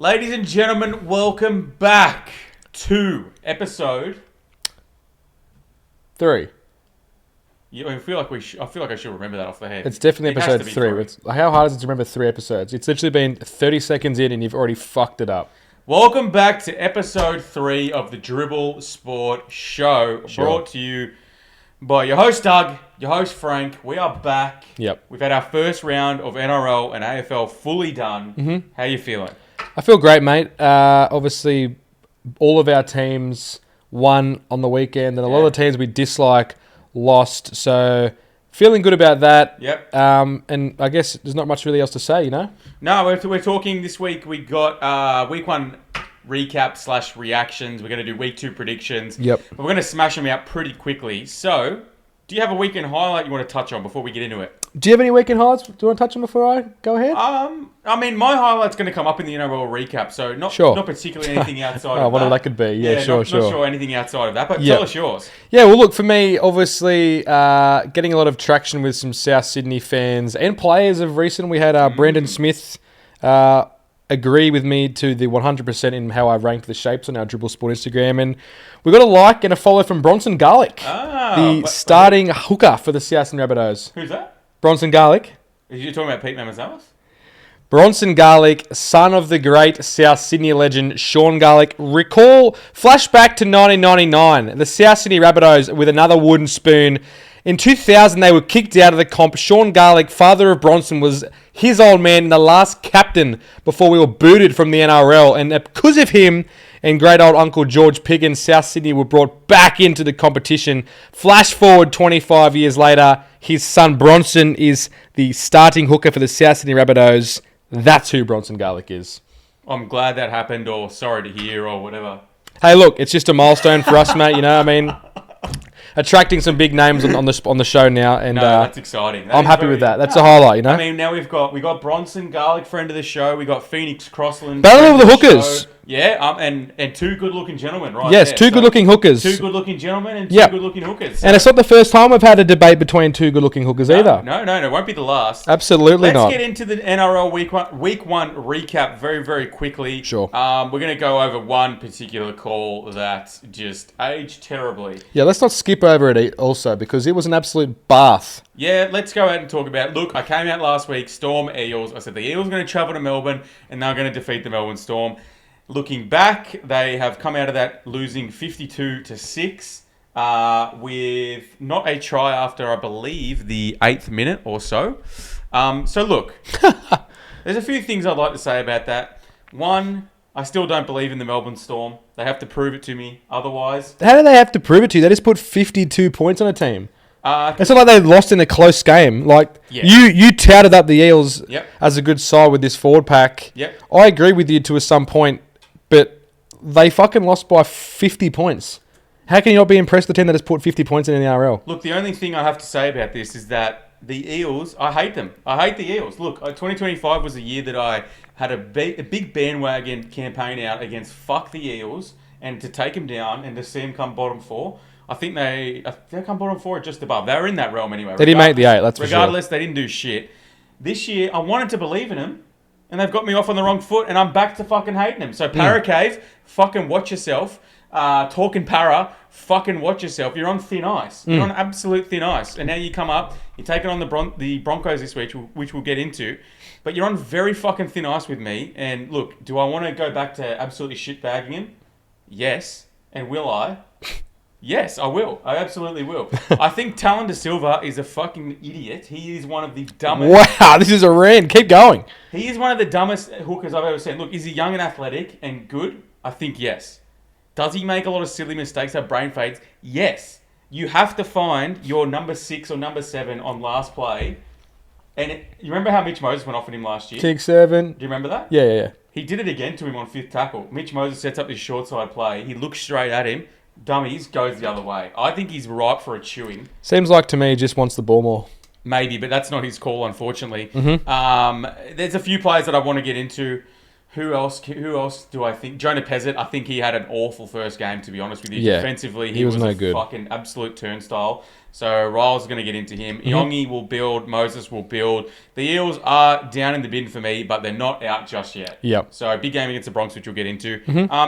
Ladies and gentlemen, welcome back to episode 3. I feel like I should remember that off the head. It's definitely episode 3. How hard is it to remember 3 episodes? It's literally been 30 seconds in and you've already fucked it up. Welcome back to episode 3 of the Dribble Sport Show, brought to you by your host Doug, your host Frank. We are back. Yep. We've had our first round of NRL and AFL fully done. Mm-hmm. How you feeling? I feel great, mate. Obviously, all of our teams won on the weekend, and a lot of the teams we dislike lost. So, feeling good about that. Yep. And I guess there's not much really else to say, you know? No, we're talking this week. We got week 1 recap / reactions. We're going to do week 2 predictions. Yep. But we're going to smash them out pretty quickly. So, do you have a weekend highlight you want to touch on before we get into it? Do you have any weekend highlights? Do you want to touch them before I go ahead? I mean, my highlight's going to come up in the NRL recap, so not particularly anything outside of that. Whatever that could be. Yeah, sure. Not sure anything outside of that, but Yep. tell us yours. Yeah, well, look, for me, obviously, getting a lot of traction with some South Sydney fans and players of recent. We had Brandon Smith agree with me to the 100% in how I ranked the shapes on our Dribble Sport Instagram. And we got a like and a follow from Bronson Garlick, the starting hooker for the South Sydney Rabbitohs. Who's that? Bronson Garlick. Are you talking about Pete Mamazalis? Bronson Garlick, son of the great South Sydney legend Sean Garlick. Flashback to 1999. The South Sydney Rabbitohs with another wooden spoon. In 2000, they were kicked out of the comp. Sean Garlick, father of Bronson, was his old man and the last captain before we were booted from the NRL. And because of him and great old Uncle George Piggins, South Sydney were brought back into the competition. Flash forward 25 years later, his son Bronson is the starting hooker for the South Sydney Rabbitohs. That's who Bronson Garlick is. I'm glad that happened, or sorry to hear, or whatever. Hey, look, it's just a milestone for us, mate. You know what I mean? Attracting some big names on the show now, and that's exciting. I'm happy with that. That's a highlight, you know. I mean, now we got Bronson Garlick, friend of the show. We got Phoenix Crossland, battle of the hookers. Show. Yeah, and two good-looking ggentlemen, right? Yes, there. two good-looking hookers. Two good-looking gentlemen and two good-looking hookers. So. And it's not the first time we've had a debate between two good-looking hookers either. No, it won't be the last. Absolutely not. Let's get into the NRL week one recap very, very quickly. Sure. We're going to go over one particular call that just aged terribly. Yeah, let's not skip over it also because it was an absolute bath. Yeah, let's go out and talk about it. Look, I came out last week, Storm Eels. I said the Eels are going to travel to Melbourne and they're going to defeat the Melbourne Storm. Looking back, they have come out of that losing 52-6 with not a try after, I believe, the 8th minute or so. So look, there's a few things I'd like to say about that. One, I still don't believe in the Melbourne Storm. They have to prove it to me otherwise. How do they have to prove it to you? They just put 52 points on a team. It's not like they lost in a close game. Like you touted up the Eels as a good side with this forward pack. Yep. I agree with you to some point, but they fucking lost by 50 points. How can you not be impressed with the team that has put 50 points in the NRL? Look, the only thing I have to say about this is that the Eels, I hate them. I hate the Eels. Look, 2025 was a year that I had a big bandwagon campaign out against fuck the Eels and to take them down and to see them come bottom 4. I think they come bottom 4 or just above. They were in that realm anyway. They didn't make the 8, that's for sure. Regardless, they didn't do shit. This year, I wanted to believe in them, and they've got me off on the wrong foot, and I'm back to fucking hating them. So, Para Cave, fucking watch yourself. Talking Para, fucking watch yourself. You're on thin ice. You're on absolute thin ice. And now you come up, you're taking on the Broncos this week, which we'll get into. But you're on very fucking thin ice with me. And look, do I want to go back to absolutely shitbagging him? Yes. And will I? Yes, I will. I absolutely will. I think Talon De Silva is a fucking idiot. He is one of the dumbest... Wow, this is a rant. Keep going. He is one of the dumbest hookers I've ever seen. Look, is he young and athletic and good? I think yes. Does he make a lot of silly mistakes, have brain fades? Yes. You have to find your number 6 or number 7 on last play. And you remember how Mitch Moses went off at him last year? Kick 7. Do you remember that? Yeah. He did it again to him on 5th tackle. Mitch Moses sets up this short side play. He looks straight at him. Dummies, goes the other way. I think he's ripe for a chewing. Seems like to me he just wants the ball more. Maybe, but that's not his call, unfortunately. Mm-hmm. There's a few players that I want to get into. Who else do I think? Jonah Pezzett, I think he had an awful first game, to be honest with you. Yeah, Defensively, he was no a good. Fucking absolute turnstile. So Riles is going to get into him. Iongi will build. Moses will build. The Eels are down in the bin for me, but they're not out just yet. Yep. So big game against the Bronx, which we'll get into.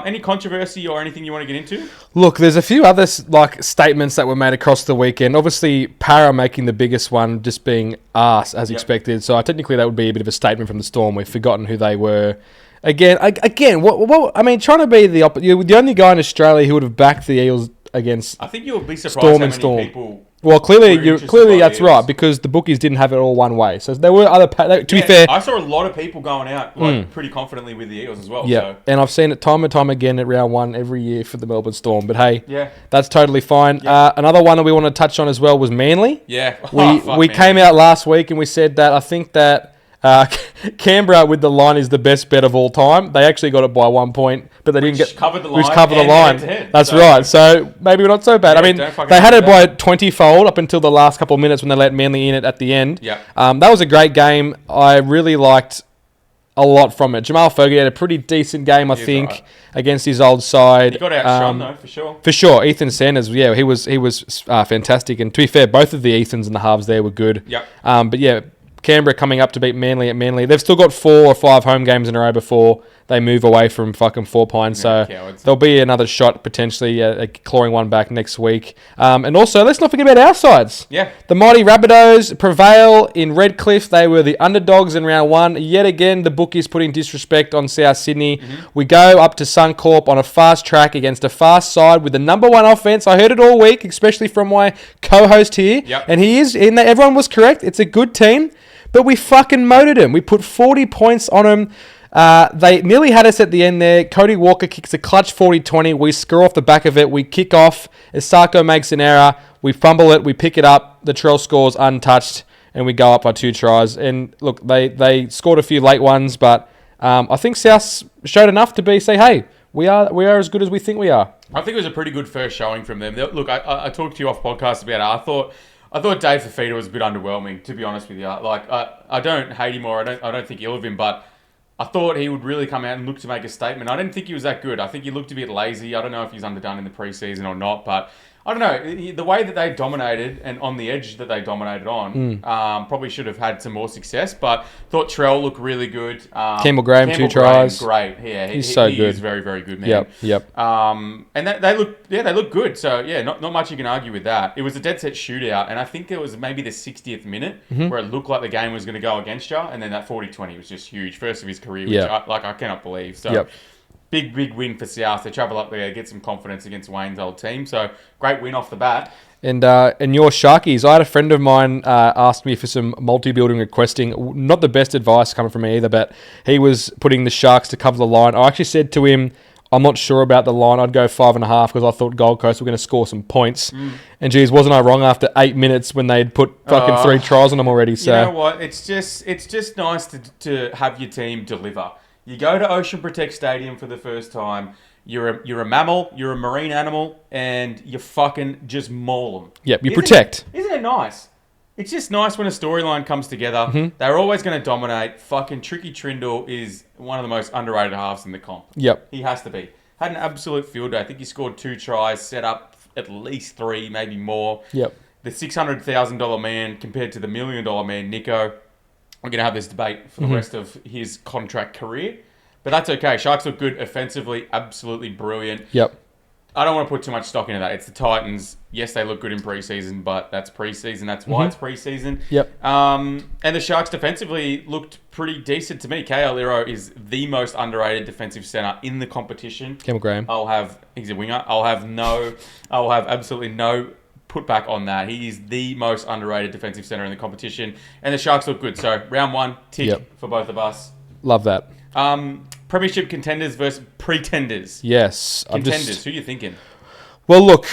Any controversy or anything you want to get into? Look, there's a few other statements that were made across the weekend. Obviously, Para making the biggest one, just being arse as expected. So technically, that would be a bit of a statement from the Storm. We've forgotten who they were. Again, what I mean, trying to be you're the only guy in Australia who would have backed the Eels against. I think you'll be surprised Storm how and many Storm. people. Well, clearly that's Eels. right, because the bookies didn't have it all one way. So there were other. To be fair, I saw a lot of people going out pretty confidently with the Eels as well. Yeah, So. and I've seen it time and time again at round one every year for the Melbourne Storm. But hey, Yeah. that's totally fine. Yeah. Another one that we want to touch on as well was Manly. Yeah. We came out last week and we said that I think that Canberra with the line is the best bet of all time. They actually got it by 1 point, but they didn't get covered the line. Which covered the and line. head-to-head. That's right. So maybe we're not so bad. Yeah, I mean, don't fucking they had do it by 20-fold up until the last couple of minutes when they let Manly in it at the end. Yeah. That was a great game. I really liked a lot from it. Jamal Fogarty had a pretty decent game, I think, right. against his old side. He got outshone though, for sure. For sure, Ethan Sanders, he was fantastic. And to be fair, both of the Ethans and the halves there were good. Yep. But yeah, Canberra coming up to beat Manly at Manly. They've still got 4 or 5 home games in a row before they move away from fucking Four Pines. So cowards. there'll be another shot potentially clawing one back next week. And also, let's not forget about our sides. Yeah. The mighty Rabbitohs prevail in Redcliffe. They were the underdogs in round 1. Yet again, the bookies putting disrespect on South Sydney. We go up to Suncorp on a fast track against a fast side with the number 1 offense. I heard it all week, especially from my co-host here. Yep. And he is, and everyone was correct. It's a good team. But we fucking motored him. We put 40 points on him. They nearly had us at the end there. Cody Walker kicks a clutch 40-20. We score off the back of it. We kick off. Isako makes an error. We fumble it. We pick it up. The Trell scores untouched. And we go up by 2 tries. And look, they scored a few late ones. But I think South showed enough to say, hey, we are as good as we think we are. I think it was a pretty good first showing from them. Look, I talked to you off podcast about it. I thought Dave Fafita was a bit underwhelming, to be honest with you. Like, I don't hate him or I don't think ill of him, but I thought he would really come out and look to make a statement. I didn't think he was that good. I think he looked a bit lazy. I don't know if he's underdone in the preseason or not, but I don't know. The way that they dominated and on the edge that they dominated on, probably should have had some more success. But thought Trell looked really good. Campbell Graham, 2 tries. Great. Yeah, he's so good. Is very, very good, man. Yep. And they look good. So yeah, not much you can argue with that. It was a dead set shootout, and I think it was maybe the 60th minute where it looked like the game was going to go against you, and then that 40-20 was just huge, first of his career, which I cannot believe. So. Big win for South. They travel up there, get some confidence against Wayne's old team. So, great win off the bat. And your Sharkies, I had a friend of mine ask me for some multi-building requesting. Not the best advice coming from me either, but he was putting the Sharks to cover the line. I actually said to him, I'm not sure about the line. I'd go 5.5 because I thought Gold Coast were going to score some points. And geez, wasn't I wrong after 8 minutes when they'd put fucking 3 tries on them already? So you know what? It's just nice to have your team deliver. You go to Ocean Protect Stadium for the first time. You're a mammal. You're a marine animal, and you fucking just maul them. Yep, you protect. Isn't it nice? It's just nice when a storyline comes together. They're always going to dominate. Fucking Tricky Trindle is one of the most underrated halves in the comp. Yep, he has to be. Had an absolute field day. I think he scored 2 tries, set up at least 3, maybe more. Yep. The $600,000 man compared to the $1 million man, Nico. We're going to have this debate for the rest of his contract career. But that's okay. Sharks look good offensively. Absolutely brilliant. Yep. I don't want to put too much stock into that. It's the Titans. Yes, they look good in preseason, but that's preseason. That's why it's preseason. Yep. And the Sharks defensively looked pretty decent to me. K.L. Lero is the most underrated defensive center in the competition. Campbell Graham. He's a winger. I'll have absolutely no put back on that. He is the most underrated defensive center in the competition, and the Sharks look good. So round 1 tick for both of us. Love that. Premiership contenders versus pretenders. Yes, contenders. Who are you thinking? Well, look,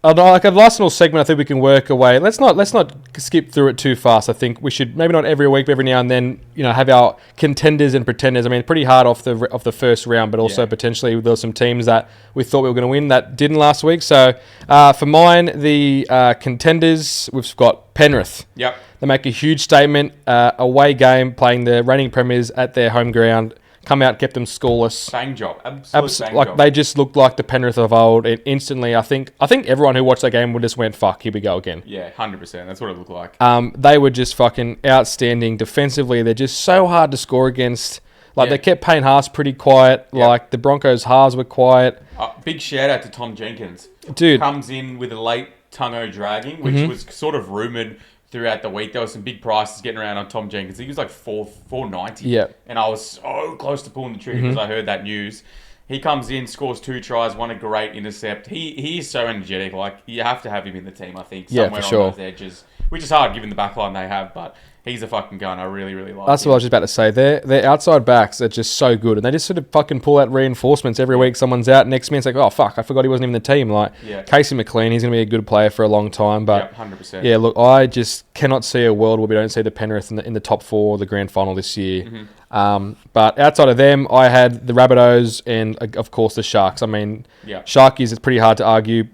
like a last little segment, I think we can work away. Let's not skip through it too fast. I think we should maybe not every week, but every now and then, have our contenders and pretenders. I mean, pretty hard off the first round, but also potentially there were some teams that we thought we were going to win that didn't last week. So for mine, the contenders, we've got Penrith. Yep. They make a huge statement, away game, playing the reigning premiers at their home ground. come out, kept them scoreless. Bang job. Absolute bang Like job. they just looked like the Penrith of old. And instantly, I think everyone who watched that game would just went, "Fuck, here we go again." Yeah, 100%. That's what it looked like. They were just fucking outstanding defensively. They're just so hard to score against. Like they kept Payne Haas pretty quiet. Yeah. Like the Broncos halves were quiet. Big shout out to Tom Jenkins. Dude. Comes in with a late tongue dragging, which was sort of rumoured throughout the week. There was some big prices getting around on Tom Jenkins. He was like $4.90. Yeah. And I was so close to pulling the trigger because I heard that news. He comes in, scores 2 tries, one a great intercept. He is so energetic. Like, you have to have him in the team, I think, somewhere for sure. on those edges. Which is hard given the backline they have, but he's a fucking gun. I really, really like That's him. what I was just about to say. Their outside backs are just so good, and they just sort of fucking pull out reinforcements every week. Someone's out, next minute's like, oh fuck, I forgot he wasn't even in the team. Like Casey McLean, he's gonna be a good player for a long time. But 100%. Yeah, look, I just cannot see a world where we don't see the Penrith in the top 4 of the grand final this year. But outside of them, I had the Rabbitohs and of course the Sharks. I mean, Sharkies, it's pretty hard to argue.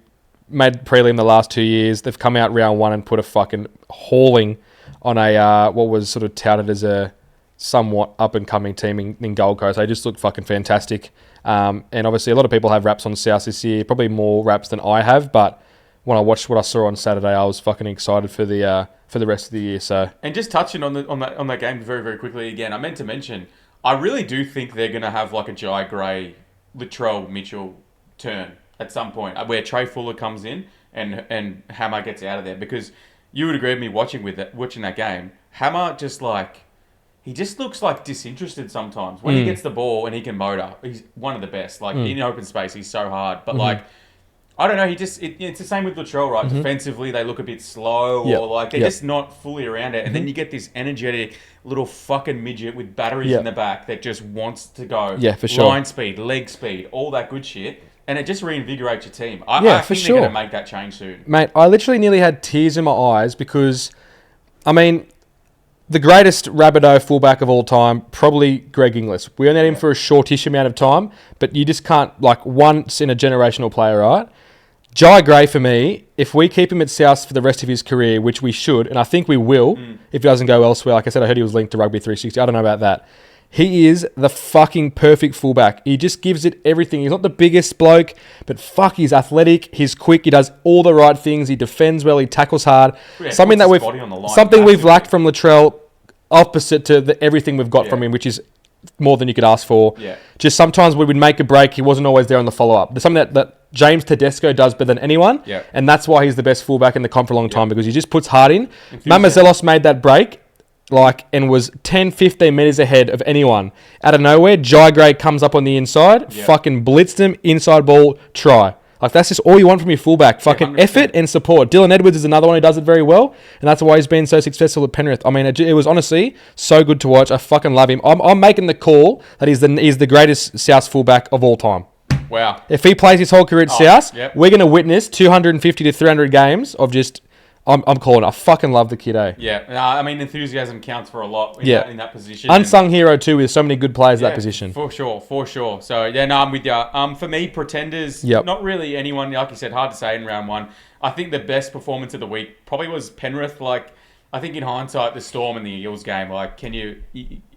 Made prelim the last 2 years. They've come out round 1 and put a fucking hauling on a what was sort of touted as a somewhat up-and-coming team in Gold Coast. They just look fucking fantastic. And obviously a lot of people have raps on South this year, probably more raps than I have, but when I watched what I saw on Saturday, I was fucking excited for the rest of the year. So, and just touching on that game very, very quickly again, I meant to mention, I really do think they're going to have like a Jai Gray, Latrell Mitchell turn at some point, where Trey Fuller comes in and Hammer gets out of there, because you would agree with me watching that game. Hammer he just looks like disinterested sometimes. When he gets the ball and he can motor, he's one of the best. Like in open space, he's so hard. But like, I don't know. It's the same with Latrell, right? Defensively, they look a bit slow, or like they're just not fully around it. And then you get this energetic little fucking midget with batteries in the back that just wants to go. Yeah, for sure. Line speed, leg speed, all that good shit. And it just reinvigorates your team. I think they're going to make that change soon. Mate, I literally nearly had tears in my eyes because, I mean, the greatest Rabbitoh fullback of all time, probably Greg Inglis. We only had him for a shortish amount of time, but you just can't, like, once in a generational player, right? Jai Gray, for me, if we keep him at South for the rest of his career, which we should, and I think we will, if he doesn't go elsewhere. Like I said, I heard he was linked to Rugby 360. I don't know about that. He is the fucking perfect fullback. He just gives it everything. He's not the biggest bloke, but fuck, he's athletic, he's quick, he does all the right things, he defends well, he tackles hard. Yeah, something we've lacked from Latrell, opposite to everything we've got from him, which is more than you could ask for. Yeah. Just sometimes we would make a break, he wasn't always there on the follow-up. There's something that James Tedesco does better than anyone, and that's why he's the best fullback in the comp for a long time, because he just puts heart in. Mamazelos made that break, and was 10, 15 metres ahead of anyone. Out of nowhere, Jai Gray comes up on the inside, fucking blitzed him, inside ball, try. Like, that's just all you want from your fullback. Fucking effort and support. Dylan Edwards is another one who does it very well, and that's why he's been so successful at Penrith. I mean, it was honestly so good to watch. I fucking love him. I'm making the call that he's the greatest South fullback of all time. Wow. If he plays his whole career at South, we're going to witness 250 to 300 games of just... I'm calling it. I fucking love the kid, eh? Yeah. I mean, enthusiasm counts for a lot in that position. Unsung hero, too, with so many good players in that position. For sure. So, I'm with you. For me, pretenders, not really anyone, like you said, hard to say in round 1. I think the best performance of the week probably was Penrith. Like, I think in hindsight, the Storm and the Eels game, like,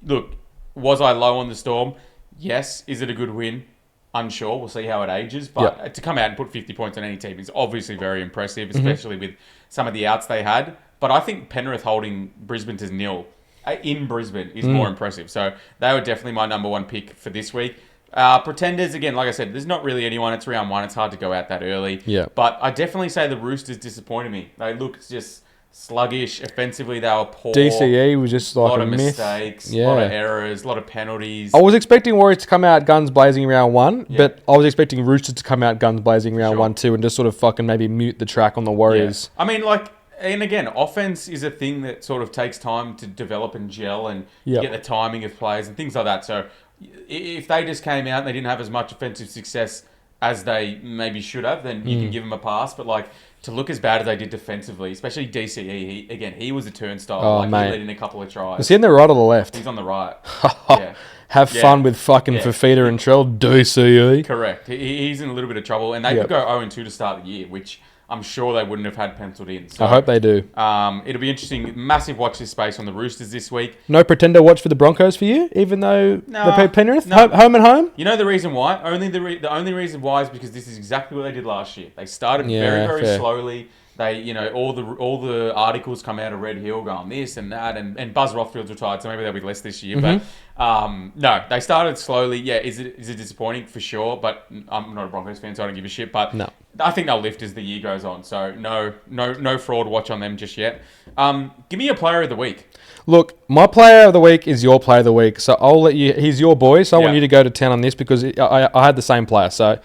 look, was I low on the Storm? Yes. Is it a good win? Unsure. We'll see how it ages. But to come out and put 50 points on any team is obviously very impressive, especially with some of the outs they had. But I think Penrith holding Brisbane to 0 in Brisbane is more impressive. So they were definitely my number 1 pick for this week. Pretenders, again, like I said, there's not really anyone. It's round 1. It's hard to go out that early. Yeah. But I definitely say the Roosters disappointed me. They looked just sluggish. Offensively, they were poor. DCE was just like a lot of myth. mistakes, a lot of errors, a lot of penalties. I was expecting Warriors to come out guns blazing round 1, but I was expecting Roosters to come out guns blazing round 1 too, and just sort of fucking maybe mute the track on the Warriors. Yeah. I mean, and again, offense is a thing that sort of takes time to develop and gel, and you get the timing of players and things like that. So if they just came out and they didn't have as much offensive success as they maybe should have, then you can give them a pass. But to look as bad as they did defensively, especially DCE, he was a turnstile. He led in a couple of tries. Is he on the right or the left? He's on the right. Have fun with fucking Fafita and Trell, DCE. Correct. He's in a little bit of trouble, and they could go 0-2 to start the year, which I'm sure they wouldn't have had penciled in. So, I hope they do. It'll be interesting. Massive watch this space on the Roosters this week. No pretender watch for the Broncos for you, even though they played Penrith? No. Home and home? You know the reason why? The only reason why is because this is exactly what they did last year. They started very fair. slowly. They, all the articles come out of Red Hill going this and that, and Buzz Rothfield's retired, so maybe there'll be less this year. Mm-hmm. But no, they started slowly. Yeah, is it disappointing for sure? But I'm not a Broncos fan, so I don't give a shit. But no. I think they'll lift as the year goes on. So no fraud watch on them just yet. Give me a player of the week. Look, my player of the week is your player of the week, so I'll let you. He's your boy, so I want you to go to town on this because I had the same player. So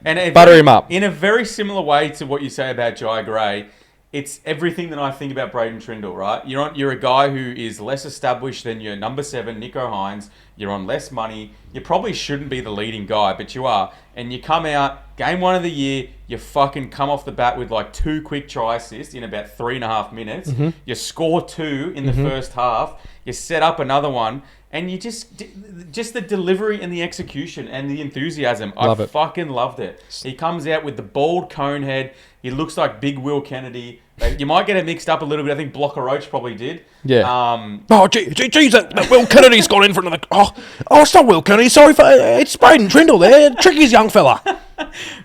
and butter him up in a very similar way to what you say about Jai Gray. It's everything that I think about Braden Trindle, right? You're a guy who is less established than your number 7, Nico Hines. You're on less money. You probably shouldn't be the leading guy, but you are. And you come out, game 1 of the year, you fucking come off the bat with like 2 quick try assists in about 3.5 minutes. Mm-hmm. You score 2 in the first half. You set up another one. And you just the delivery and the execution and the enthusiasm. Fucking loved it. He comes out with the bald cone head. He looks like Big Will Kennedy. You might get it mixed up a little bit. I think Blocker Roach probably did. Yeah. Geez, that Will Kennedy's gone in for another... Oh, it's not Will Kennedy. Sorry, it's Braden Trindle there. Tricky's young fella.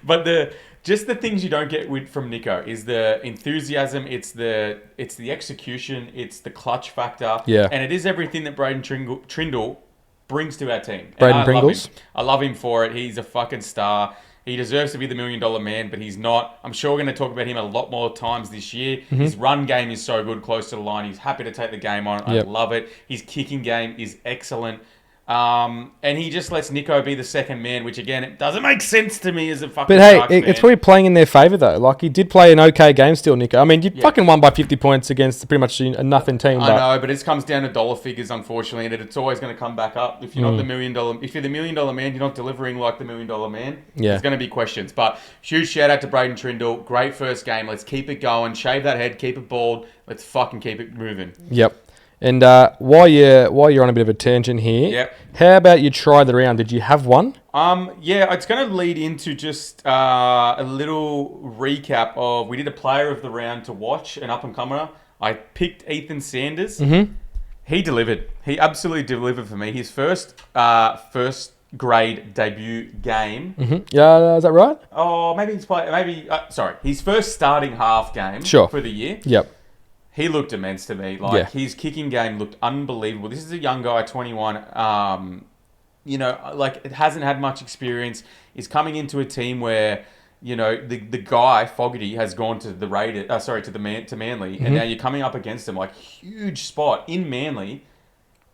But just the things you don't get from Nico is the enthusiasm, it's the execution, it's the clutch factor, and it is everything that Braden Trindle brings to our team. Braden Pringles. I love him for it. He's a fucking star. He deserves to be the $1 million man, but he's not. I'm sure we're going to talk about him a lot more times this year. Mm-hmm. His run game is so good, close to the line. He's happy to take the game on. I love it. His kicking game is excellent. And he just lets Nico be the second man, which again, it doesn't make sense to me as a fucking Sharks fan. It's probably playing in their favour though. Like he did play an okay game still, Nico. I mean, you fucking won by 50 points against pretty much a nothing team. I know, but it comes down to dollar figures, unfortunately, and it's always going to come back up. If you're not the $1 million, if you're the $1 million man, you're not delivering like the $1 million man. Yeah, there's going to be questions. But huge shout out to Braden Trindle. Great first game. Let's keep it going. Shave that head. Keep it bald. Let's fucking keep it moving. Yep. And while you're on a bit of a tangent here, how about you try the round? Did you have one? It's going to lead into just a little recap of we did a player of the round to watch, an up-and-comer. I picked Ethan Sanders. Mm-hmm. He delivered. He absolutely delivered for me. His first grade debut game. Mm-hmm. Yeah, is that right? Oh, maybe his first starting half game for the year. Yep. He looked immense to me. His kicking game looked unbelievable. This is a young guy, 21. It hasn't had much experience. He's coming into a team where, the guy Fogarty has gone to the Raiders. To Manly, and now you're coming up against him. Like huge spot in Manly.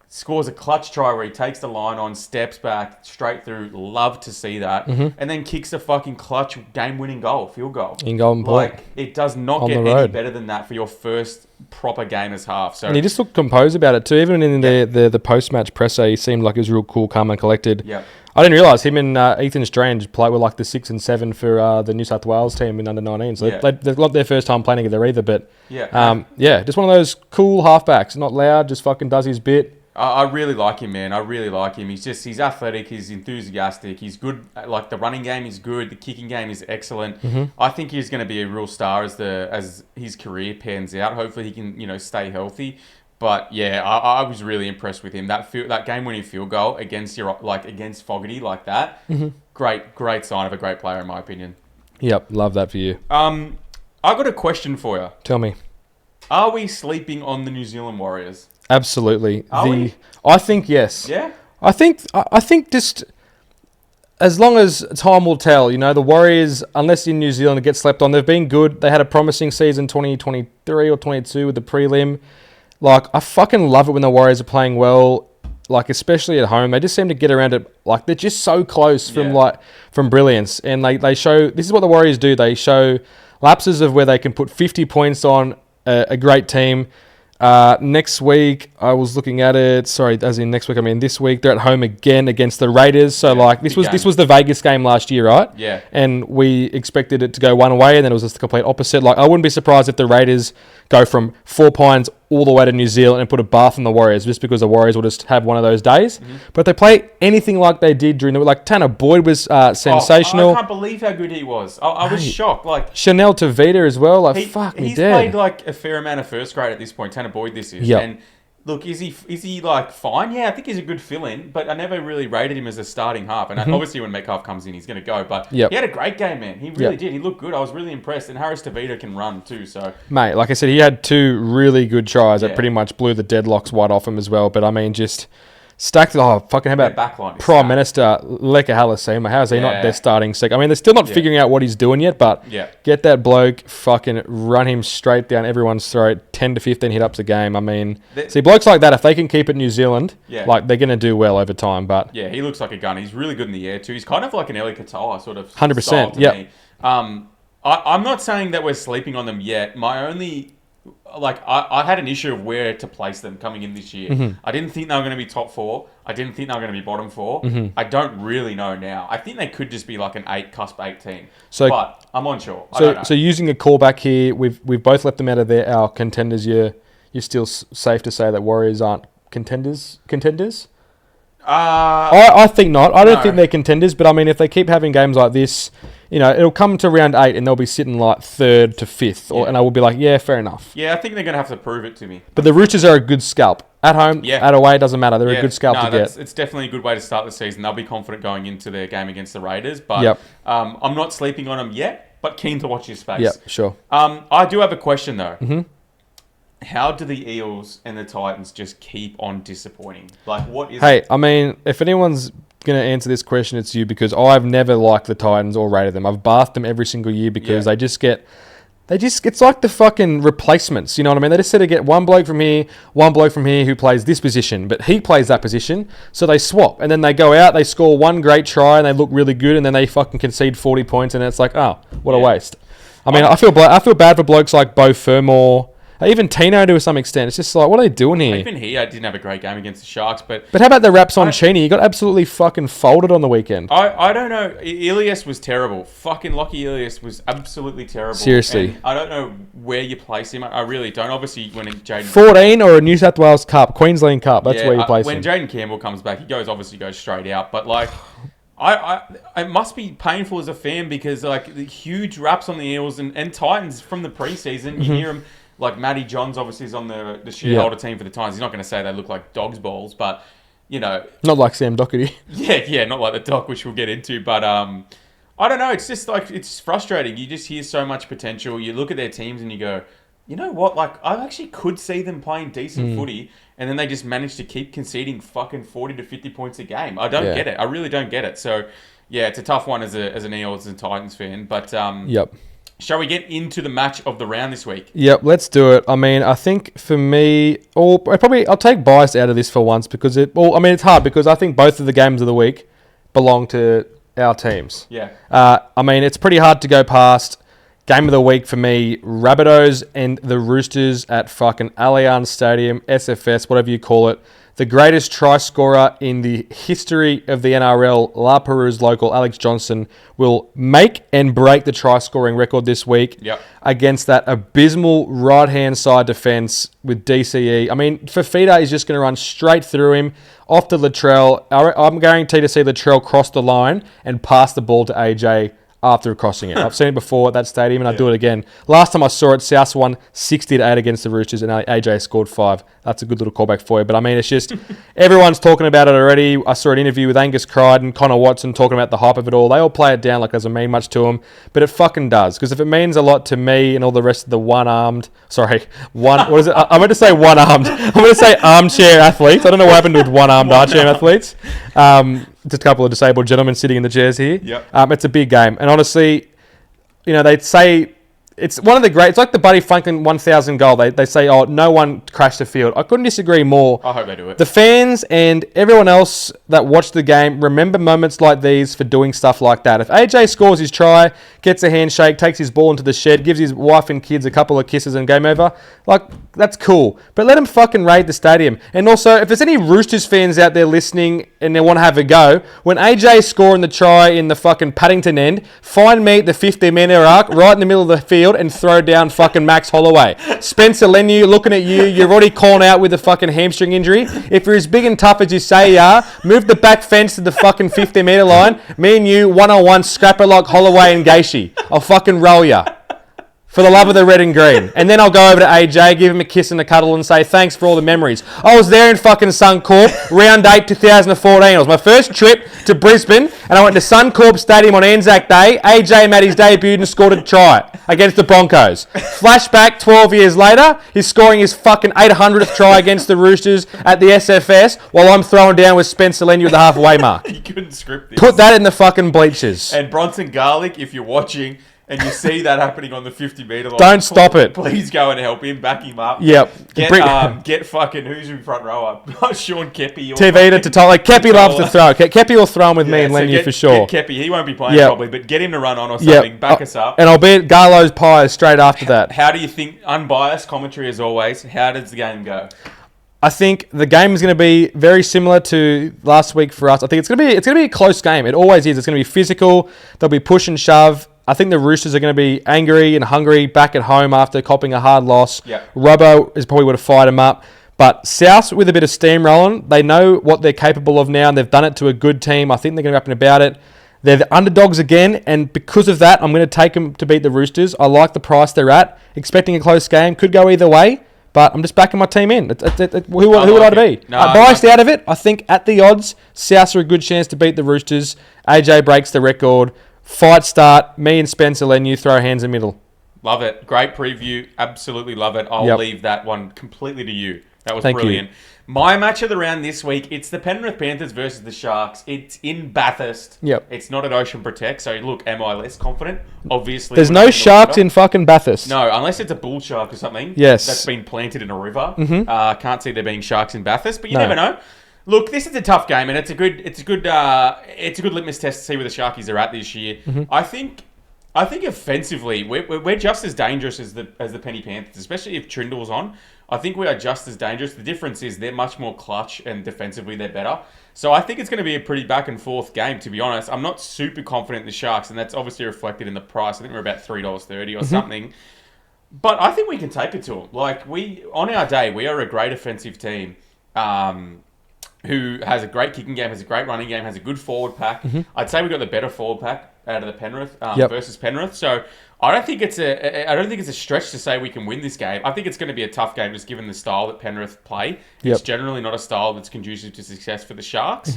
Scores a clutch try where he takes the line on, steps back, straight through. Love to see that. Mm-hmm. And then kicks a fucking clutch game-winning field goal. In Golden Point. Like, it does not get any better than that for your first proper game as half. So, and he just looked composed about it too. Even in the post-match presser, he seemed like he was real cool, calm and collected. Yeah. I didn't realise him and Ethan Strange were like the 6 and 7 for the New South Wales team in under-19. So they've got their first time playing together either. But just one of those cool halfbacks. Not loud, just fucking does his bit. I really like him, man. I really like him. He's athletic. He's enthusiastic. He's good. Like the running game is good. The kicking game is excellent. Mm-hmm. I think he's going to be a real star as his career pans out. Hopefully he can stay healthy. But yeah, I was really impressed with him. That game-winning field goal against Fogarty like that. Mm-hmm. Great sign of a great player in my opinion. Yep, love that for you. I got a question for you. Tell me. Are we sleeping on the New Zealand Warriors? Absolutely. Are we? I think yes. Yeah. I think just as long as time will tell, the Warriors, unless in New Zealand get slept on, they've been good. They had a promising season 2023 or 22 with the prelim. Like, I fucking love it when the Warriors are playing well, like especially at home. They just seem to get around it. Like, they're just so close from brilliance. And they show, this is what the Warriors do. They show lapses of where they can put 50 points on a great team. Next week, I was looking at it. Sorry, as in next week, I mean this week. They're at home again against the Raiders. So this was the Vegas game last year, right? Yeah. And we expected it to go one way, and then it was just the complete opposite. Like, I wouldn't be surprised if the Raiders go from 4 points all the way to New Zealand and put a bath on the Warriors just because the Warriors will just have one of those days. Mm-hmm. But if they play anything like they did during the week, like Tanner Boyd was sensational. I can't believe how good he was. I was shocked. Like Chanel Tavita as well. Like, fuck me he's dead. played like a fair amount of first grade at this point. Tanner Boyd, this is. Yep. And look, is he like fine? Yeah, I think he's a good fill-in, but I never really rated him as a starting half. And obviously when Metcalf comes in, he's going to go. But he had a great game, man. He really did. He looked good. I was really impressed. And Harris Tavita can run too. So, mate, like I said, he had 2 really good tries that pretty much blew the deadlocks wide off him as well. But I mean, just stacked. Oh, fucking how about backline Prime Minister Leka Halasima? How is he not their starting sec? I mean, they're still not figuring out what he's doing yet, but get that bloke, fucking run him straight down everyone's throat, 10 to 15 hit-ups a game. I mean, see, blokes like that, if they can keep it New Zealand, like, they're going to do well over time. But yeah, he looks like a gun. He's really good in the air too. He's kind of like an Eli Katoa sort of 100%, to me. I'm not saying that we're sleeping on them yet. My only... Like, I had an issue of where to place them coming in this year. I didn't think they were going to be top 4. I didn't think they were going to be bottom 4. I don't really know now. I think they could just be like an 8, cusp 8 team. So, but I'm unsure. So using a callback here, we've both left them out of our contenders. You're still safe to say that Warriors aren't contenders? I think not. I don't think they're contenders, but I mean, if they keep having games like this, you know, it'll come to round 8 and they'll be sitting like 3rd to 5th, and I will be like, yeah, fair enough. Yeah, I think they're going to have to prove it to me. But the Roosters are a good scalp. At home, at away, it doesn't matter. They're a good scalp to get. It's definitely a good way to start the season. They'll be confident going into their game against the Raiders, but I'm not sleeping on them yet, but keen to watch your space. Yeah, sure. I do have a question, though. How do the Eels and the Titans just keep on disappointing? Like, what is it? I mean, if anyone's going to answer this question, it's you, because I've never liked the Titans or rated them. I've bathed them every single year because they just get... it's like the fucking replacements, you know what I mean? They just sort of get one bloke from here who plays this position, but he plays that position, so they swap. And then they go out, they score one great try, and they look really good, and then they fucking concede 40 points, and it's like, oh, what a waste. I mean, I feel bad for blokes like Beau Fermor, even Tino to some extent. It's just like, what are they doing here? Even he didn't have a great game against the Sharks, but how about the raps on Cheney? He got absolutely fucking folded on the weekend. I don't know. Ilias was terrible. Fucking Lockie Ilias was absolutely terrible. Seriously. And I don't know where you place him. I really don't. Obviously, when Jaden... 14 or a New South Wales Cup, Queensland Cup. That's where you place him. When Jaden Campbell comes back, he obviously goes straight out. But like... it must be painful as a fan because like the huge raps on the Eels and Titans from the preseason, you hear them... Like, Matty Johns obviously is on the shareholder team for the Titans. He's not going to say they look like dog's balls, but, you know... Not like Sam Doherty. Yeah, not like the Doc, which we'll get into. But, I don't know. It's just, like, it's frustrating. You just hear so much potential. You look at their teams and you go, you know what? Like, I actually could see them playing decent footy, and then they just manage to keep conceding fucking 40 to 50 points a game. I don't get it. I really don't get it. So, yeah, it's a tough one as an Eels and Titans fan. But, shall we get into the match of the round this week? Yep, let's do it. I mean, I think for me, I'll take bias out of this for once because it's hard because I think both of the games of the week belong to our teams. Yeah. I mean, it's pretty hard to go past game of the week for me, Rabbitohs and the Roosters at fucking Allianz Stadium, SFS, whatever you call it. The greatest try scorer in the history of the NRL, La Perouse local, Alex Johnson, will make and break the try scoring record this week against that abysmal right-hand side defence with DCE. I mean, Fafita is just going to run straight through him, off to Latrell. I'm guaranteed to see Latrell cross the line and pass the ball to AJ after crossing it. I've seen it before at that stadium, and I'd do it again. Last time I saw it, South won 60-8 against the Roosters, and AJ scored 5. That's a good little callback for you. But I mean, it's just everyone's talking about it already. I saw an interview with Angus Crichton, Connor Watson talking about the hype of it all. They all play it down like it doesn't mean much to them, but it fucking does. Because if it means a lot to me and all the rest of the one-armed... what is it? I meant to say one-armed. I'm going to say armchair athletes. I don't know what happened with one-armed armchair athletes. Just a couple of disabled gentlemen sitting in the chairs here. Yep. It's a big game. And honestly, you know, they'd say... It's one of the great... It's like the Buddy Franklin 1,000 goal. They say, no one crashed the field. I couldn't disagree more. I hope they do it. The fans and everyone else that watched the game remember moments like these for doing stuff like that. If AJ scores his try, gets a handshake, takes his ball into the shed, gives his wife and kids a couple of kisses and game over, like, that's cool. But let him fucking raid the stadium. And also, if there's any Roosters fans out there listening and they want to have a go, when AJ scoring the try in the fucking Paddington end, find me at the 15-metre arc right in the middle of the field field and throw down fucking Max Holloway. Spencer Leniu, looking at you. You're already calling out with a fucking hamstring injury. If you're as big and tough as you say you are, move the back fence to the fucking 50-metre line. Me and you, one-on-one, scrapper like Holloway and Gaethje. I'll fucking roll ya. For the love of the red and green. And then I'll go over to AJ, give him a kiss and a cuddle and say, thanks for all the memories. I was there in fucking Suncorp, round 8, 2014. It was my first trip to Brisbane, and I went to Suncorp Stadium on Anzac Day. AJ made his debut and scored a try against the Broncos. Flashback 12 years later, he's scoring his fucking 800th try against the Roosters at the SFS, while I'm throwing down with Spencer Leniu at the halfway mark. You couldn't script this. Put that in the fucking bleachers. And Bronson Garlic, if you're watching and you see that happening on the 50-metre line, don't stop it. Please go and help him, back him up. Yep. Get fucking, who's in front rower? Sean Kepi. Tevita to like Kepi loves to throw. Kepi will throw him with me and Leniu for sure. Get Kepi. He won't be playing probably, but get him to run on or something. Yep. Back us up. And I'll be at Garlo's Pies straight after that. How do you think, unbiased commentary as always, how does the game go? I think the game is going to be very similar to last week for us. I think it's going to be a close game. It always is. It's going to be physical. There'll be push and shove. I think the Roosters are going to be angry and hungry back at home after copping a hard loss. Yep. Robbo is probably would have fired him up. But South with a bit of steam rolling, they know what they're capable of now, and they've done it to a good team. I think they're going to be up and about it. They're the underdogs again, and because of that, I'm going to take them to beat the Roosters. I like the price they're at. Expecting a close game. Could go either way, but I'm just backing my team in. Who would I be? No, biased out of it, I think at the odds, South are a good chance to beat the Roosters. AJ breaks the record. Fight start. Me and Spencer Leniu throw hands in the middle. Love it. Great preview. Absolutely love it. I'll leave that one completely to you. That was brilliant. My match of the round this week, it's the Penrith Panthers versus the Sharks. It's in Bathurst. Yep. It's not at Ocean Protect. So, look, am I less confident? Obviously. There's no sharks in fucking Bathurst. No, unless it's a bull shark or something. Yes. That's been planted in a river. Mm-hmm. Can't see there being sharks in Bathurst, but you never know. Look, this is a tough game, and it's a good litmus test to see where the Sharkies are at this year. Mm-hmm. I think offensively, we're just as dangerous as the Penny Panthers, especially if Trindle's on. I think we are just as dangerous. The difference is they're much more clutch, and defensively they're better. So I think it's going to be a pretty back and forth game, to be honest. I'm not super confident in the Sharks, and that's obviously reflected in the price. I think we're about $3.30 or something. But I think we can take it to them. Like, on our day, we are a great offensive team. Who has a great kicking game, has a great running game, has a good forward pack. I'd say we got the better forward pack out of the Penrith versus Penrith. So I don't think it's a stretch to say we can win this game. I think it's going to be a tough game just given the style that Penrith play. It's generally not a style that's conducive to success for the Sharks.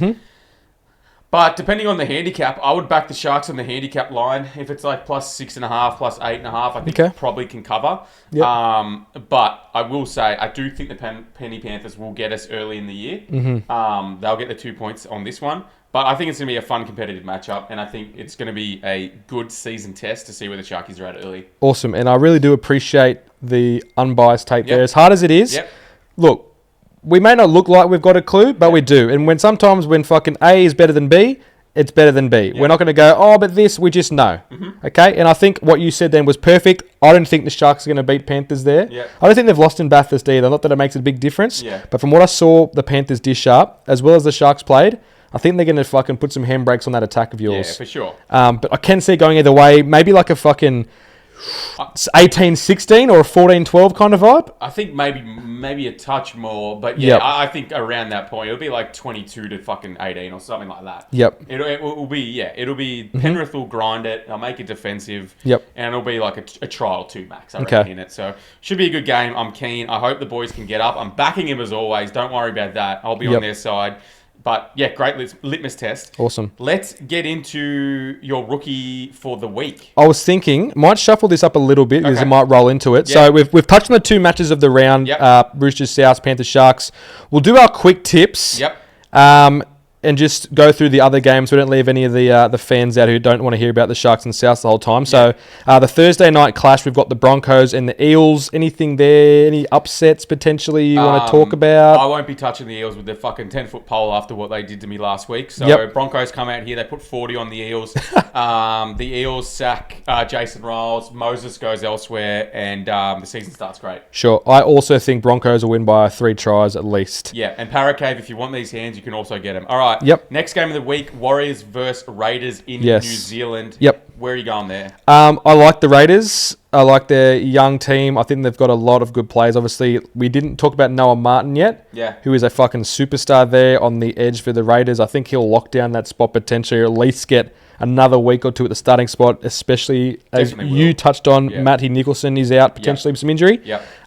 But depending on the handicap, I would back the Sharks on the handicap line. If it's like plus 6.5, plus 8.5, I think it probably can cover. But I will say, I do think the Penny Panthers will get us early in the year. They'll get the 2 points on this one. But I think it's going to be a fun competitive matchup, and I think it's going to be a good season test to see where the Sharkies are at early. Awesome, and I really do appreciate the unbiased take there. As hard as it is, look, we may not look like we've got a clue, but we do. And sometimes when fucking A is better than B, it's better than B. We're not going to go, but this, we just know. Okay? And I think what you said then was perfect. I don't think the Sharks are going to beat Panthers there. I don't think they've lost in Bathurst either. Not that it makes a big difference. But from what I saw, the Panthers dish up, as well as the Sharks played, I think they're going to fucking put some handbrakes on that attack of yours. Yeah, for sure. But I can see it going either way. Maybe like a fucking 18-16 or a 14-12 kind of vibe. I think maybe a touch more, but I think around that point it'll be like 22 to fucking 18 or something like that. It'll be Penrith will grind it. They'll make it defensive. And it'll be like a trial 2 max. I reckon in it. So should be a good game. I'm keen. I hope the boys can get up. I'm backing him as always. Don't worry about that. I'll be on their side. But yeah, great litmus test. Awesome. Let's get into your rookie for the week. I was thinking, might shuffle this up a little bit because it might roll into it. So we've touched on the 2 matches of the round, Roosters, South, Panthers, Sharks. We'll do our quick tips. And just go through the other games. We don't leave any of the fans out who don't want to hear about the Sharks and Souths the whole time. So the Thursday night clash, we've got the Broncos and the Eels. Anything there? Any upsets potentially you want to talk about? I won't be touching the Eels with their fucking 10-foot pole after what they did to me last week. So Broncos come out here. They put 40 on the Eels. The Eels sack Jason Riles. Moses goes elsewhere. And the season starts great. Sure. I also think Broncos will win by 3 tries at least. Yeah. And Paracave, if you want these hands, you can also get them. All right. Next game of the week, Warriors versus Raiders in New Zealand. Where are you going there? I like the Raiders. I like their young team. I think they've got a lot of good players. Obviously, we didn't talk about Noah Martin yet, who is a fucking superstar there on the edge for the Raiders. I think he'll lock down that spot potentially, or at least get another week or two at the starting spot, especially as you touched on. Matty Nicholson is out potentially with some injury,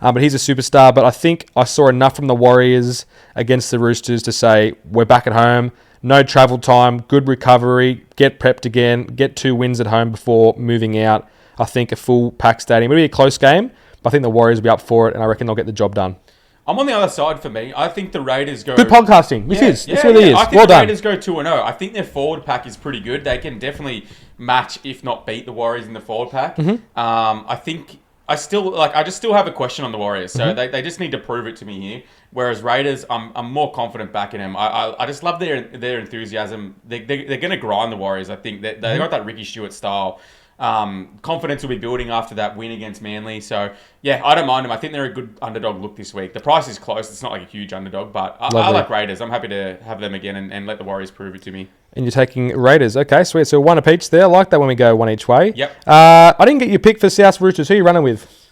but he's a superstar. But I think I saw enough from the Warriors against the Roosters to say we're back at home. No travel time, good recovery, get prepped again, get 2 wins at home before moving out. I think a full pack stadium. It'll be a close game, but I think the Warriors will be up for it, and I reckon they'll get the job done. I'm on the other side for me. I think the Raiders go... Good podcasting. This really is. I think the Raiders go 2-0. I think their forward pack is pretty good. They can definitely match, if not beat, the Warriors in the forward pack. I think... I just still have a question on the Warriors, so they just need to prove it to me here. Whereas Raiders, I'm more confident backing them. I just love their enthusiasm. They're going to grind the Warriors. I think they got that Ricky Stewart style. Confidence will be building after that win against Manly. So, yeah, I don't mind them. I think they're a good underdog look this week. The price is close. It's not like a huge underdog, but I like Raiders. I'm happy to have them again and let the Warriors prove it to me. And you're taking Raiders. Okay, sweet. So one apiece there. I like that when we go one each way. Yep. I didn't get your pick for South Roosters. Who are you running with?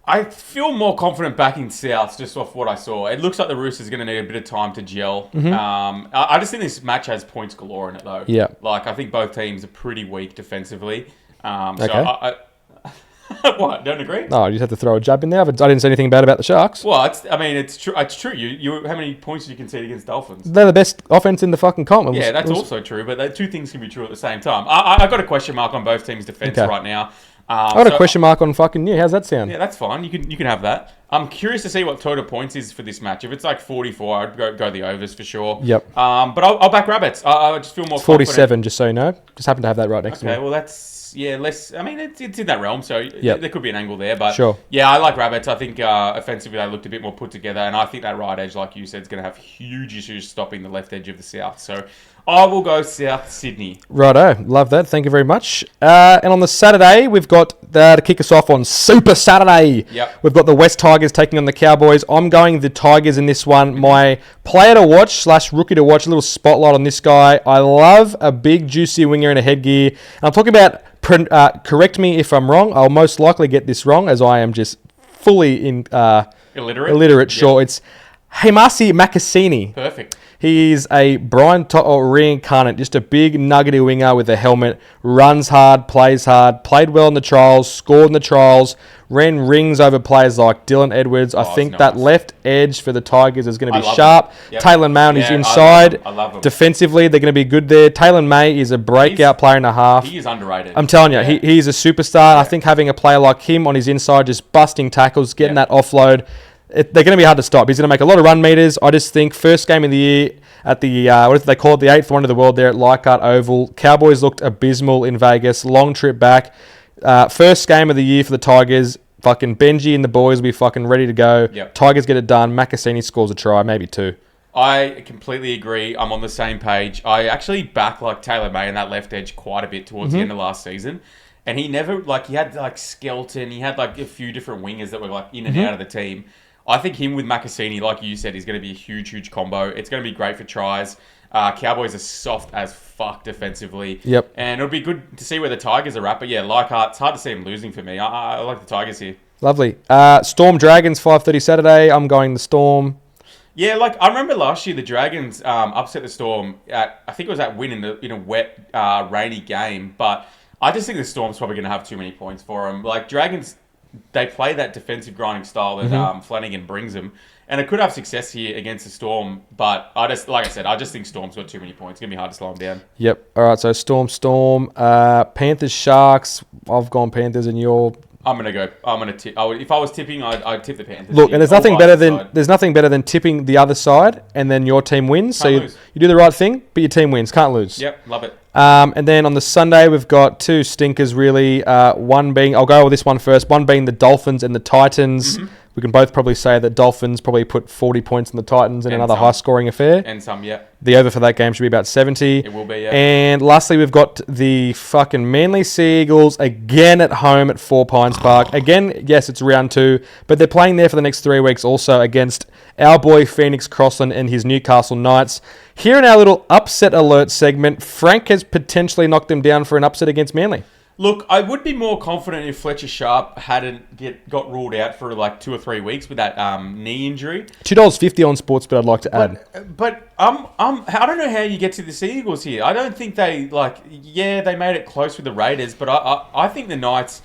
I feel more confident backing South just off what I saw. It looks like the Roosters are going to need a bit of time to gel. I just think this match has points galore in it, though. Yeah. Like, I think both teams are pretty weak defensively. Okay. So what? Don't agree? No, you just have to throw a jab in there. I didn't say anything bad about the Sharks. Well, it's true. It's true. You how many points did you concede against Dolphins? They're the best offense in the fucking comp. Yeah, that's also true. But two things can be true at the same time. I got a question mark on both teams' defense right now. I got a question mark on fucking you. How's that sound? Yeah, that's fine. You can have that. I'm curious to see what total points is for this match. If it's like 44, I'd go the overs for sure. Yep. But I'll back Rabbits. I just feel more 47, confident. just so you know. Just happen to have that right next to me. Okay, well that's less. I mean, it's in that realm, so there could be an angle there. But sure. Yeah, I like Rabbits. I think offensively they looked a bit more put together, and I think that right edge, like you said, is going to have huge issues stopping the left edge of the South. So I will go South Sydney. Righto, love that. Thank you very much. And on the Saturday, we've got to kick us off on Super Saturday. Yep. We've got the West Tigers taking on the Cowboys. I'm going the Tigers in this one. My player to watch / rookie to watch, a little spotlight on this guy. I love a big juicy winger in a headgear. And I'm talking about, correct me if I'm wrong. I'll most likely get this wrong as I am just fully illiterate. Sure. It's Hemasi Makasini. Perfect. He's a Brian Toto reincarnate, just a big nuggety winger with a helmet, runs hard, plays hard, played well in the trials, scored in the trials, ran rings over players like Dylan Edwards. I think that left edge for the Tigers is going to be sharp. Yep. Taylor May on his inside. I love him. Defensively, they're going to be good there. Taylor May is a breakout player and a half. He is underrated. I'm telling you, he's a superstar. I think having a player like him on his inside, just busting tackles, getting that offload, they're going to be hard to stop. He's going to make a lot of run meters. I just think first game of the year at the, what do they call it, the 8th wonder of the world there at Leichhardt Oval. Cowboys looked abysmal in Vegas. Long trip back. First game of the year for the Tigers. Fucking Benji and the boys will be fucking ready to go. Yep. Tigers get it done. Makasini scores a try, maybe 2. I completely agree. I'm on the same page. I actually back like Taylor May in that left edge quite a bit towards the end of last season. And he never, he had like Skelton. He had like a few different wingers that were like in and out of the team. I think him with Makasini, like you said, is going to be a huge, huge combo. It's going to be great for tries. Cowboys are soft as fuck defensively. Yep. And it'll be good to see where the Tigers are at. But yeah, Leichhardt, it's hard to see him losing for me. I like the Tigers here. Lovely. Storm Dragons, 5:30 Saturday. I'm going the Storm. Yeah, I remember last year the Dragons upset the Storm at, I think it was that win in a wet, rainy game. But I just think the Storm's probably going to have too many points for them. Dragons, they play that defensive grinding style that Flanagan brings them. And it could have success here against the Storm, but I just think Storm's got too many points. It's going to be hard to slow them down. Yep. All right, so Storm. Panthers, Sharks. I've gone Panthers and you're... I'm going to tip. If I was tipping, I'd tip the Panthers. Look, and there's nothing better than tipping the other side and then your team wins. So you do the right thing, but your team wins. Can't lose. Yep, love it. And then on the Sunday, we've got 2 stinkers, really. One being, I'll go with this one first, one being the Dolphins and the Titans. We can both probably say that Dolphins probably put 40 points on the Titans in another high-scoring affair. And some, yeah. The over for that game should be about 70. It will be, yeah. And lastly, we've got the fucking Manly Sea Eagles again at home at 4 Pines Park. Again, yes, it's round 2, but they're playing there for the next 3 weeks also against our boy Phoenix Crossland and his Newcastle Knights. Here in our little upset alert segment, Frank has potentially knocked them down for an upset against Manly. Look, I would be more confident if Fletcher Sharp hadn't got ruled out for like 2 or 3 weeks with that knee injury. $2.50 on Sportsbet, I'd like to add. But I don't know how you get to the Eagles here. I don't think they they made it close with the Raiders, but I think the Knights.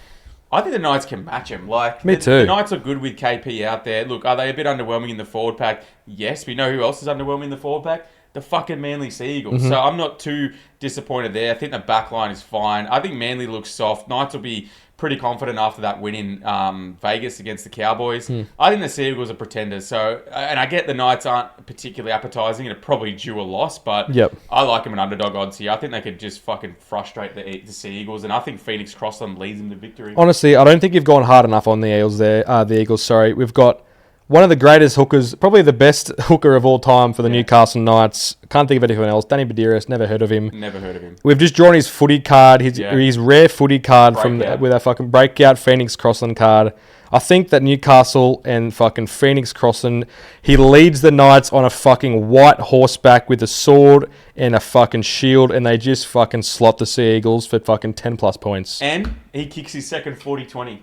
I think the Knights can match them. Me too. The Knights are good with KP out there. Look, are they a bit underwhelming in the forward pack? Yes. We know who else is underwhelming in the forward pack. The fucking Manly Sea Eagles. So I'm not too disappointed there. I think the back line is fine. I think Manly looks soft. Knights will be pretty confident after that win in Vegas against the Cowboys. I think the Sea Eagles are pretenders. So, and I get the Knights aren't particularly appetising and are probably due a loss, but I like them in underdog odds here. I think they could just fucking frustrate the Sea Eagles, and I think Phoenix Crossland leads them to victory. Honestly, I don't think you've gone hard enough on the Eels there. The Eagles, sorry. We've got one of the greatest hookers, probably the best hooker of all time for the Newcastle Knights. Can't think of anyone else. Danny Badiris, never heard of him. Never heard of him. We've just drawn his footy card, his rare footy card with our fucking breakout Phoenix Crossland card. I think that Newcastle and fucking Phoenix Crossland, he leads the Knights on a fucking white horseback with a sword and a fucking shield, and they just fucking slot the Sea Eagles for fucking 10 plus points. And he kicks his second 40-20.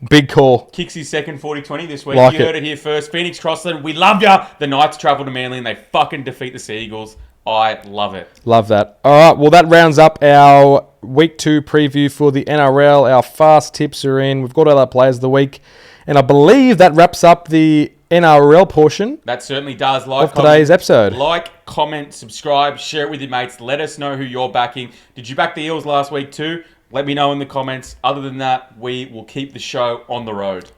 Big call. Kicks his second 40-20 this week. Like you heard it here first. Phoenix Crossland, we love ya. The Knights travel to Manly and they fucking defeat the Sea Eagles. I love it. Love that. All right, well, that rounds up our Week 2 preview for the NRL. Our fast tips are in. We've got all our players of the week. And I believe that wraps up the NRL portion. That certainly does. Of today's episode. Like, comment, subscribe, share it with your mates. Let us know who you're backing. Did you back the Eels last week too? Let me know in the comments. Other than that, we will keep the show on the road.